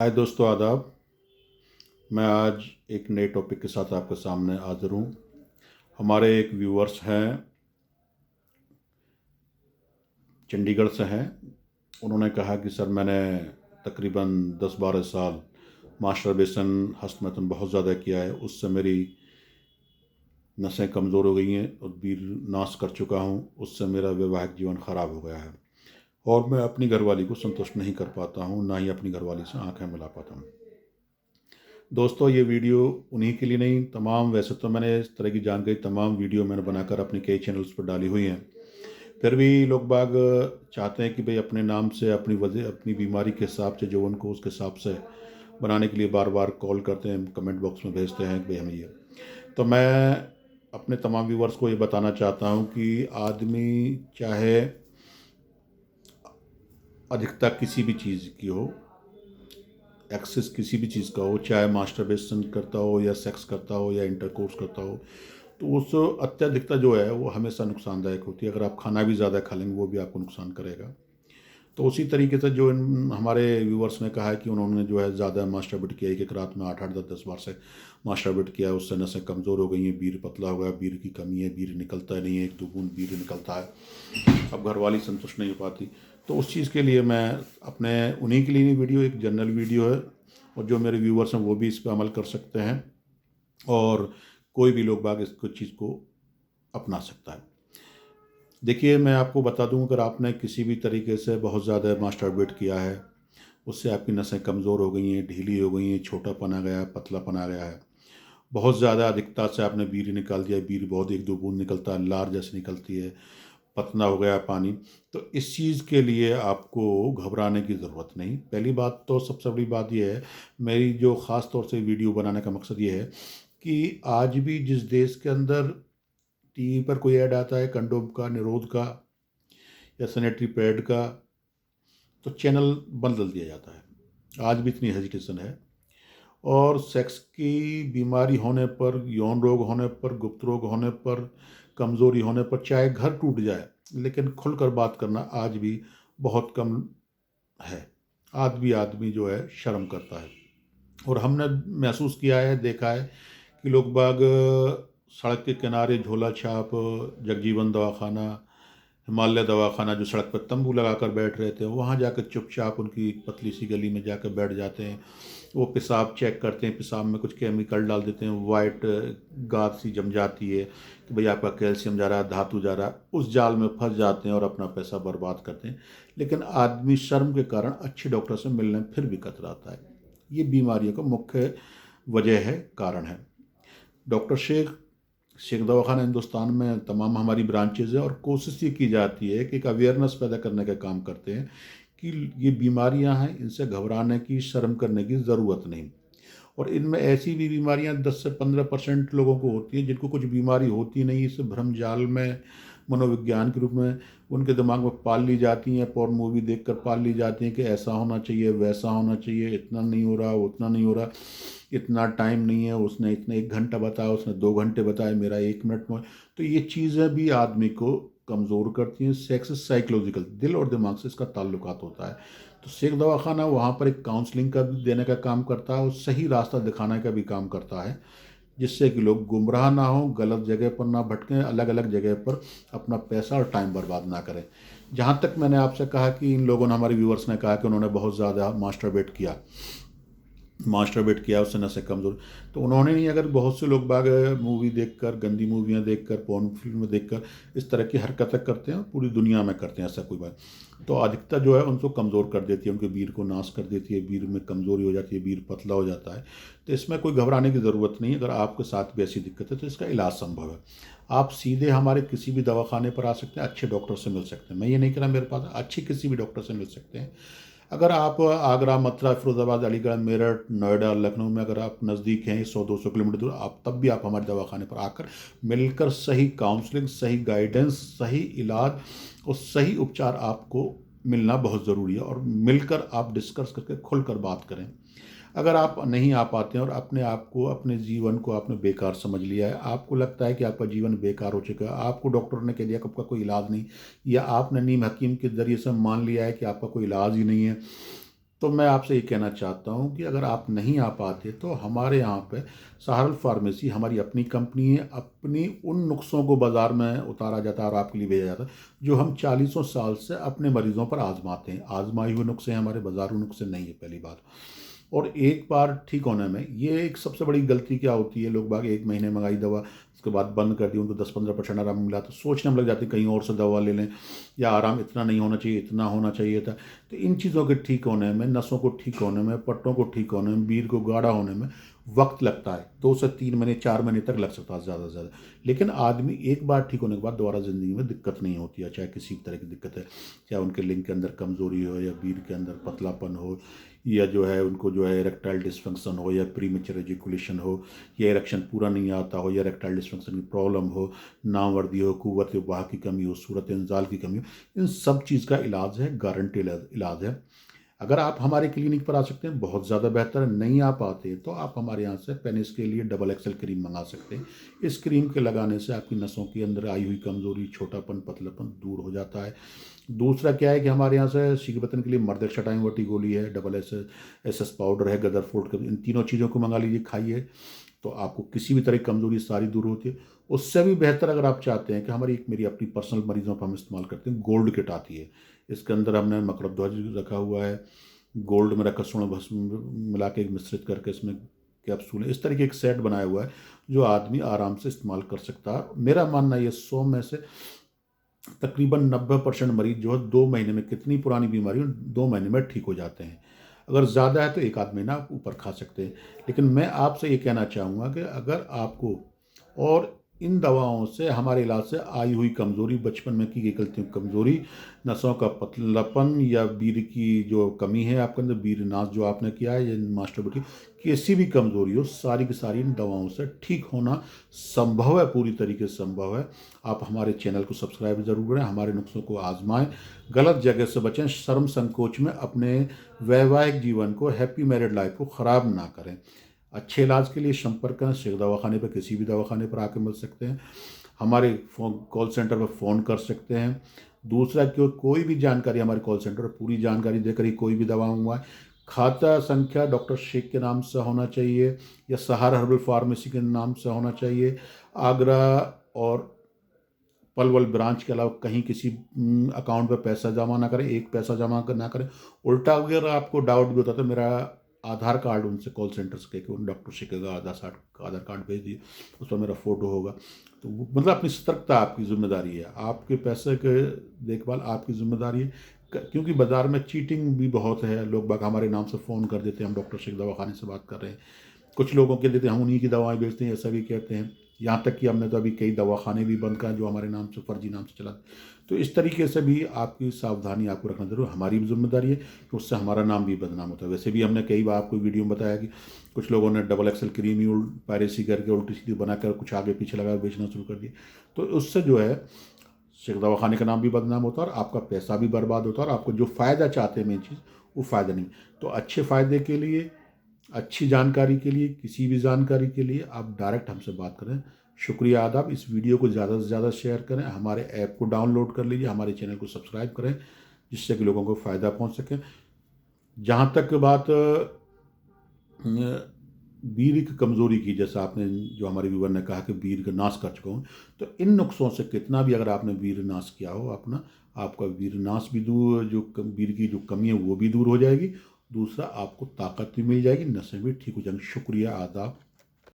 हाय दोस्तों, आदाब। मैं आज एक नए टॉपिक के साथ आपके सामने हाजिर हूँ। हमारे एक व्यूअर्स हैं, चंडीगढ़ से हैं। उन्होंने कहा कि सर, मैंने तकरीबन 10-12 साल मास्टरबेशन हस्तमैथुन बहुत ज़्यादा किया है। उससे मेरी नसें कमज़ोर हो गई हैं और वीर नाश कर चुका हूँ। उससे मेरा वैवाहिक जीवन ख़राब हो गया है और मैं अपनी घरवाली को संतुष्ट नहीं कर पाता हूँ, ना ही अपनी घरवाली से आंखें मिला पाता हूँ। दोस्तों, ये वीडियो उन्हीं के लिए नहीं, तमाम, वैसे तो मैंने इस तरह की जानकारी तमाम वीडियो मैंने बनाकर अपने कई चैनल्स पर डाली हुई हैं। फिर भी लोग बाग चाहते हैं कि भाई अपने नाम से, अपनी वजह, अपनी बीमारी के हिसाब से, जो उनको उसके हिसाब से बनाने के लिए बार बार कॉल करते हैं, कमेंट बॉक्स में भेजते हैं कि भाई हमें ये। तो मैं अपने तमाम व्यूवर्स को ये बताना चाहता हूँ कि आदमी चाहे अधिकता किसी भी चीज़ की हो, एक्सेस किसी भी चीज़ का हो, चाहे मास्टरबेशन करता हो या सेक्स करता हो या इंटरकोर्स करता हो, तो उस अत्यधिकता जो है वो हमेशा नुकसानदायक होती है। अगर आप खाना भी ज़्यादा खा लेंगे वो भी आपको नुकसान करेगा। तो उसी तरीके से जो हमारे व्यूवर्स ने कहा है कि उन्होंने जो है ज़्यादा मास्टरबेट किया, एक एक रात में 8-8, 10-10 बार से मास्टरबेट किया, उससे नसें कमज़ोर हो गई हैं, बीर पतला हो गया, बीर की कमी है, बीर निकलता नहीं है, 1-2 बूंद बीर निकलता है। अब घरवाली संतुष्ट नहीं हो पाती। तो उस चीज़ के लिए मैं अपने, उन्हीं के लिए नहीं, वीडियो एक जनरल वीडियो है और जो मेरे व्यूवर्स हैं वो भी इस पर अमल कर सकते हैं और कोई भी लोग बाग इसको चीज़ को अपना सकता है। देखिए, मैं आपको बता दूं, अगर आपने किसी भी तरीके से बहुत ज़्यादा मास्टरबेट किया है, उससे आपकी नसें कमज़ोर हो गई हैं, ढीली हो गई हैं, छोटापन आ गया है, पतलापन आ गया है, बहुत ज़्यादा अधिकता से आपने बीर निकाल दिया, बीर बहुत 1-2 बूंद निकलता है, लार जैसे निकलती है, पतला हो गया पानी, तो इस चीज़ के लिए आपको घबराने की ज़रूरत नहीं। पहली बात तो, सबसे बड़ी बात यह है, मेरी जो ख़ास तौर से वीडियो बनाने का मकसद ये है कि आज भी जिस देश के अंदर टीवी पर कोई ऐड आता है कंडोम का, निरोध का या सैनिटरी पैड का, तो चैनल बदल दिया जाता है। आज भी इतनी हेजिटेशन है। और सेक्स की बीमारी होने पर, यौन रोग होने पर, गुप्त रोग होने पर, कमज़ोरी होने पर, चाहे घर टूट जाए, लेकिन खुलकर बात करना आज भी बहुत कम है। आदमी आदमी जो है शर्म करता है। और हमने महसूस किया है, देखा है कि लोग बाग सड़क के किनारे झोला छाप, जगजीवन दवाखाना, हिमालय दवाखाना, जो सड़क पर तंबू लगाकर बैठ रहे थे, वहाँ जाकर चुपचाप उनकी पतली सी गली में जाकर बैठ जाते हैं। वो पेशाब चेक करते हैं, पेशाब में कुछ केमिकल डाल देते हैं, वाइट गाद सी जम जाती है कि भाई आपका कैल्शियम जा रहा है, धातु जा रहा है, उस जाल में फंस जाते हैं और अपना पैसा बर्बाद करते हैं। लेकिन आदमी शर्म के कारण अच्छे डॉक्टर से मिलने फिर भी कतराता है। ये बीमारियों का मुख्य वजह है, कारण है। डॉक्टर शेख शेख दवाखाना हिंदुस्तान में तमाम हमारी ब्रांचेज है और कोशिश ये की जाती है कि एक अवेयरनेस पैदा करने का काम करते हैं कि ये बीमारियां हैं, इनसे घबराने की, शर्म करने की ज़रूरत नहीं। और इनमें ऐसी भी बीमारियां 10 से 15% लोगों को होती हैं जिनको कुछ बीमारी होती नहीं, इस भ्रम जाल में, मनोविज्ञान के रूप में उनके दिमाग में पाल ली जाती हैं, पॉर्न मूवी देखकर पाल ली जाती हैं कि ऐसा होना चाहिए, वैसा होना चाहिए, इतना नहीं हो रहा, उतना नहीं हो रहा, इतना टाइम नहीं है, उसने इतना 1 घंटा बताया, उसने 2 घंटे बताया, मेरा 1 मिनट में। तो ये चीज़ें भी आदमी को कमज़ोर करती हैं। सेक्स साइकोलॉजिकल, दिल और दिमाग से इसका ताल्लुकात होता है। तो शेख दवाखाना वहाँ पर एक काउंसलिंग का भी देने का काम करता है और सही रास्ता दिखाने का भी काम करता है, जिससे कि लोग गुमराह ना हो, गलत जगह पर ना भटकें, अलग अलग जगह पर अपना पैसा और टाइम बर्बाद ना करें। जहाँ तक मैंने आपसे कहा कि इन लोगों ने, हमारे व्यूअर्स ने कहा कि उन्होंने बहुत ज़्यादा मास्टरबेट किया, उससे नसें कमज़ोर, तो उन्होंने नहीं, अगर बहुत से लोग बाग मूवी देखकर, गंदी मूवियाँ देखकर, पोर्न फिल्म देखकर इस तरह की हरकतें करते हैं, पूरी दुनिया में करते हैं, ऐसा कोई बात, तो अधिकता जो है उनको कमज़ोर कर देती है, उनके वीर को नाश कर देती है, वीर में कमज़ोरी हो जाती है, वीर पतला हो जाता है। तो इसमें कोई घबराने की ज़रूरत नहीं है। अगर आपके साथ भी ऐसी दिक्कत है तो इसका इलाज संभव है। आप सीधे हमारे किसी भी दवाखाने पर आ सकते हैं, अच्छे डॉक्टर से मिल सकते हैं। मैं ये नहीं कह रहा मेरे पास, अच्छे किसी भी डॉक्टर से मिल सकते हैं। अगर आप आगरा, मथुरा, फिरोजाबाद, अलीगढ़, मेरठ, नोएडा, लखनऊ में अगर आप नज़दीक हैं, 100-200 किलोमीटर दूर, आप तब भी आप हमारे दवाखाने पर आकर मिलकर सही काउंसलिंग, सही गाइडेंस, सही इलाज और सही उपचार आपको मिलना बहुत ज़रूरी है। और मिलकर आप डिस्कस करके खुलकर बात करें। अगर आप नहीं आ पाते हैं और अपने आप को, अपने जीवन को आपने बेकार समझ लिया है, आपको लगता है कि आपका जीवन बेकार हो चुका है, आपको डॉक्टर ने कह दिया कि आपका कोई इलाज नहीं, या आपने नीम हकीम के ज़रिए से मान लिया है कि आपका कोई इलाज ही नहीं है, तो मैं आपसे ये कहना चाहता हूँ कि अगर आप नहीं आ पाते तो हमारे यहाँ पे सहारल फार्मेसी हमारी अपनी कंपनी है। अपनी उन नुस्ख़ों को बाज़ार में उतारा जाता है और आपके लिए भेजा जाता है जो हम चालीसों साल से अपने मरीज़ों पर आज़माते हैं। आज़माए हुए नुस्खे हैं, हमारे बाज़ारू नुस्खे नहीं है, पहली बात। और एक बार ठीक होने में ये एक सबसे बड़ी गलती क्या होती है, लोग बाग 1 महीने मंगाई दवा, उसके बाद बंद कर दी, उनको 10-15% आराम मिला तो सोचने में लग जाते हैं कहीं और से दवा ले लें, या आराम इतना नहीं होना चाहिए, इतना होना चाहिए था। तो इन चीज़ों के ठीक होने में, नसों को ठीक होने में, पट्टों को ठीक होने में, वीर को गाढ़ा होने में वक्त लगता है। 2 से 3 महीने, 4 महीने तक लग सकता है ज़्यादा से ज़्यादा। लेकिन आदमी एक बार ठीक होने के बाद दोबारा ज़िंदगी में दिक्कत नहीं होती है, चाहे किसी भी तरह की दिक्कत है, चाहे उनके लिंग के अंदर कमज़ोरी हो, या वीर के अंदर पतलापन हो, या जो है उनको जो है इरेक्टाइल डिसफंक्शन हो, या प्रीमेच्योर एजुकुलेशन हो, या इरेक्शन पूरा नहीं आता हो, या इरेक्टाइल डिसफंक्शन की प्रॉब्लम हो, नामर्दी हो, कुव्वत वाह की कमी हो, सूरत इंजाल की कमी हो, इन सब चीज़ का इलाज है, गारंटी इलाज है। अगर आप हमारे क्लिनिक पर आ सकते हैं बहुत ज़्यादा बेहतर है। नहीं आ पाते तो आप हमारे यहाँ से पेनिस के लिए डबल एक्सल क्रीम मंगा सकते हैं। इस क्रीम के लगाने से आपकी नसों के अंदर आई हुई कमज़ोरी, छोटापन, पतलापन दूर हो जाता है। दूसरा क्या है कि हमारे यहाँ से शीघ्रपतन के लिए मर्द छटाई गोली है, डबल एस पाउडर है, गदर फोल्ड इन तीनों चीज़ों को मंगा लीजिए, खाइए, तो आपको किसी भी तरह की कमज़ोरी सारी दूर होती है। उससे भी बेहतर अगर आप चाहते हैं कि हमारी मेरी अपनी पर्सनल मरीजों पर हम इस्तेमाल करते हैं, गोल्ड किट आती है। इसके अंदर हमने मकरब ध्वज रखा हुआ है, गोल्ड में रखा स्वर्ण भस्म मिला के मिश्रित करके इसमें कैप्सूल है, इस तरीके एक सेट बनाया हुआ है जो आदमी आराम से इस्तेमाल कर सकता है। मेरा मानना ये 100 में से तकरीबन 90% मरीज जो है 2 महीने में, कितनी पुरानी बीमारी हो 2 महीने में ठीक हो जाते हैं। अगर ज़्यादा है तो 1 आध महीना आप ऊपर खा सकते हैं। लेकिन मैं आपसे ये कहना चाहूँगा कि अगर आपको और इन दवाओं से, हमारे इलाज से आई हुई कमज़ोरी, बचपन में की गई गलतियों की कमज़ोरी, नसों का पतलापन, या वीर्य की जो कमी है आपके अंदर, वीर्यनाश जो आपने किया है, या मास्टरबेटी, किसी भी कमज़ोरी हो, सारी की सारी इन दवाओं से ठीक होना संभव है, पूरी तरीके से संभव है। आप हमारे चैनल को सब्सक्राइब ज़रूर करें, हमारे नुस्खों को आजमाएं, गलत जगह से बचें, शर्म संकोच में अपने वैवाहिक जीवन को, हैप्पी मैरिड लाइफ को ख़राब ना करें। अच्छे इलाज के लिए संपर्क करें, शेख दवाखाने पर, किसी भी दवाखाने पर आके मिल सकते हैं, हमारे फ़ोन कॉल सेंटर पर फ़ोन कर सकते हैं। दूसरा, कोई भी जानकारी हमारे कॉल सेंटर पर पूरी जानकारी देकर ही कोई भी दवा मंगवाएं। खाता संख्या डॉक्टर शेख के नाम से होना चाहिए, या सहारा हर्बल फार्मेसी के नाम से होना चाहिए। आगरा और पलवल ब्रांच के अलावा कहीं किसी अकाउंट पे पैसा जमा ना करें, एक पैसा जमा ना करें। उल्टा अगर आपको डाउट भी होता है तो मेरा आधार कार्ड उनसे, कॉल सेंटर से कह के उन डॉक्टर से कहेगा आधार कार्ड भेज दिए, उस पर मेरा फ़ोटो होगा। तो मतलब अपनी सतर्कता आपकी जिम्मेदारी है, आपके पैसे के देखभाल आपकी जिम्मेदारी है। क्योंकि बाज़ार में चीटिंग भी बहुत है, लोग बाग हमारे नाम से फ़ोन कर देते हैं, हम डॉक्टर शेख दवाखाने से बात कर रहे हैं, कुछ लोगों के देते हैं, हम उन्हीं की दवाएं बेचते हैं, ऐसा भी कहते हैं। यहाँ तक कि हमने तो अभी कई दवाखाने भी बंद कराए जो हमारे नाम से, फर्जी नाम से चला। तो इस तरीके से भी आपकी सावधानी आपको रखना जरूर, हमारी भी जिम्मेदारी है कि उससे हमारा नाम भी बदनाम होता है। वैसे भी हमने कई बार आपको वीडियो में बताया कि कुछ लोगों ने डबल एक्सल क्रीम ही पायरेसी करके उल्टी सीधी बनाकर कुछ आगे पीछे लगा बेचना शुरू कर दिया। तो उससे जो है शेख दवाखाने का नाम भी बदनाम होता है, और आपका पैसा भी बर्बाद होता है, और आपको जो फ़ायदा चाहते हैं मेन चीज़, वो फ़ायदा नहीं। तो अच्छे फ़ायदे के लिए, अच्छी जानकारी के लिए, किसी भी जानकारी के लिए आप डायरेक्ट हमसे बात करें। शुक्रिया, आदाब। इस वीडियो को ज़्यादा से ज़्यादा शेयर करें, हमारे ऐप को डाउनलोड कर लीजिए, हमारे चैनल को सब्सक्राइब करें, जिससे कि लोगों को फ़ायदा पहुंच सके। जहाँ तक बात वीर्य की कमज़ोरी की, जैसा आपने, जो हमारे व्यूवर ने कहा कि वीर्य का नाश कर चुका हूँ, तो इन नुस्खों से कितना भी अगर आपने वीर्य नाश किया हो अपना, आपका वीर्य नाश भी दूर, जो वीर्य की जो कमी है वो भी दूर हो जाएगी। दूसरा, आपको ताकत भी मिल जाएगी, नसें भी ठीक हो जाएंगी। शुक्रिया, आदाब।